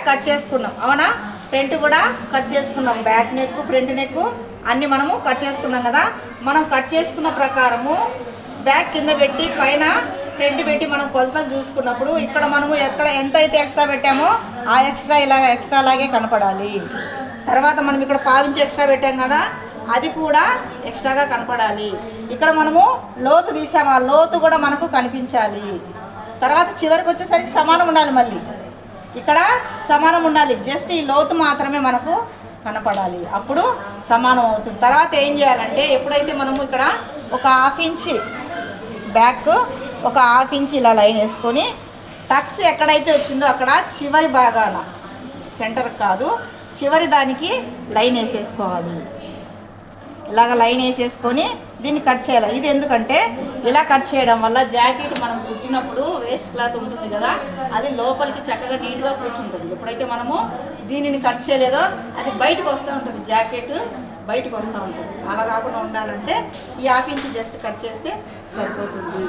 Cut చేసుకున్నాం అవునా, front కూడా కట్ చేసుకున్నాం, బ్యాక్ నెక్ ఫ్రంట్ నెక్ అన్నీ మనము కట్ చేసుకున్నాం కదా. మనం కట్ చేసుకున్న ప్రకారము బ్యాక్ కింద పెట్టి పైన ఫ్రంట్ పెట్టి మనం కొలతలు చూసుకున్నప్పుడు ఇక్కడ మనము ఎక్కడ ఎంత అయితే ఎక్స్ట్రా పెట్టామో ఆ ఎక్స్ట్రా ఎక్స్ట్రా లాగే కనపడాలి. తర్వాత మనం ఇక్కడ పావించి ఎక్స్ట్రా పెట్టాం కదా, అది కూడా ఎక్స్ట్రాగా కనపడాలి. ఇక్కడ మనము లోతు తీసాము, ఆ లోతు కూడా మనకు కనిపించాలి. తర్వాత చివరికి వచ్చేసరికి సమానం ఉండాలి, మళ్ళీ ఇక్కడ సమానం ఉండాలి. జస్ట్ ఈ లోతు మాత్రమే మనకు కనపడాలి, అప్పుడు సమానం అవుతుంది. తర్వాత ఏం చేయాలంటే ఎప్పుడైతే మనము ఇక్కడ ఒక 1/2 ఇంచ్ బ్యాక్ ఒక 1/2 ఇంచ్ ఇలా లైన్ వేసుకొని టక్స్ ఎక్కడైతే వచ్చిందో అక్కడ చివరి భాగాన, సెంటర్ కాదు చివరి దానికి లైన్ వేసేసుకోవాలి. ఇలాగ లైన్ వేసేసుకొని దీన్ని కట్ చేయాలి. ఇది ఎందుకంటే ఇలా కట్ చేయడం వల్ల జాకెట్ మనం కుట్టినప్పుడు వేస్ట్ క్లాత్ ఉంటుంది కదా, అది లోపలికి చక్కగా నీట్గా కూర్చుంటుంది. ఎప్పుడైతే మనము దీనిని కట్ చేయలేదో అది బయటకు వస్తూ ఉంటుంది, జాకెట్ బయటకు వస్తూ ఉంటుంది. అలా రాకుండా ఉండాలంటే ఈ 1/2 ఇంచ్ జస్ట్ కట్ చేస్తే సరిపోతుంది.